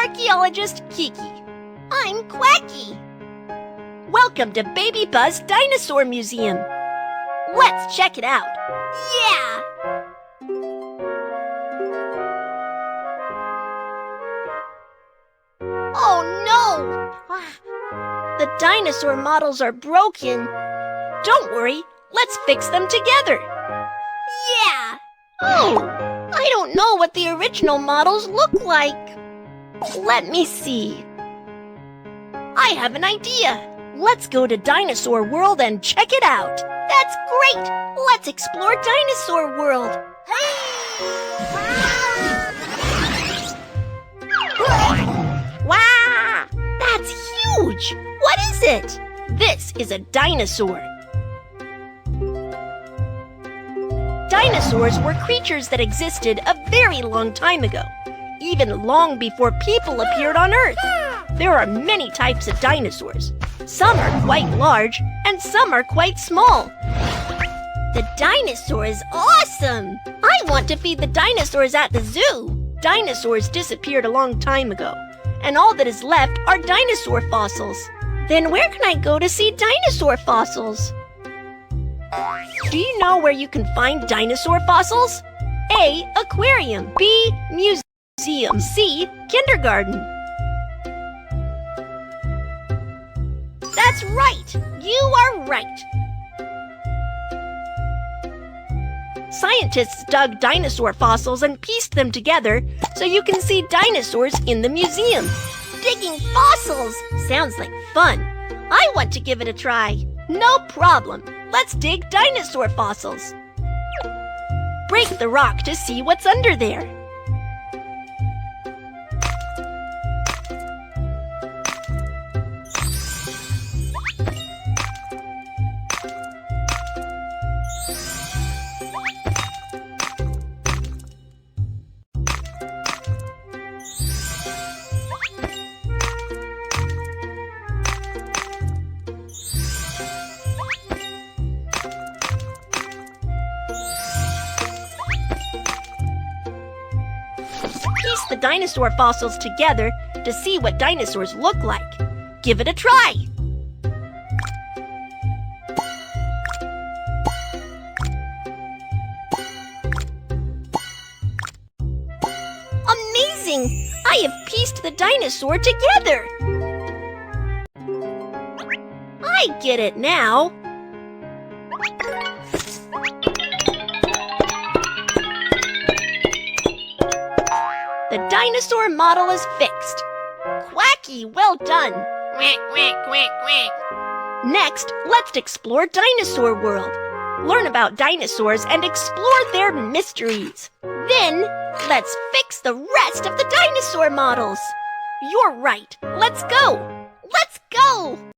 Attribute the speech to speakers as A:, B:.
A: archaeologist Kiki. I'm Quacky. Welcome to BabyBus Dinosaur Museum. Let's check it out. Yeah! Oh no! The dinosaur models are broken. Don't worry, let's fix them together. Yeah! Oh, I don't know what the original models look like. Let me see. I have an idea. Let's go to Dinosaur World and check it out. That's great! Let's explore Dinosaur World. Wow! That's huge! What is it? This is a dinosaur. Dinosaurs were creatures that existed a very long time ago, even long before people appeared on Earth. There are many types of dinosaurs. Some are quite large, and some are quite small. The dinosaur is awesome! I want to feed the dinosaurs at the zoo. Dinosaurs disappeared a long time ago, and all that is left are dinosaur fossils. Then where can I go to see dinosaur fossils? Do you know where you can find dinosaur fossils? A. Aquarium. B. Museum. C. Kindergarten. That's right! You are right! Scientists dug dinosaur fossils and pieced them together so you can see dinosaurs in the museum. Digging fossils! Sounds like fun. I want to give it a try. No problem. Let's dig dinosaur fossils. Break the rock to see what's under there. Piece the dinosaur fossils together to see what dinosaurs look like. Give it a try. Amazing! I have pieced the dinosaur together. I get it now. The dinosaur model is fixed. Quacky, well done.
B: Quack, quack, quack, quack.
A: Next, let's explore Dinosaur World. Learn about dinosaurs and explore their mysteries. Then, let's fix the rest of the dinosaur models. You're right. Let's go. Let's go.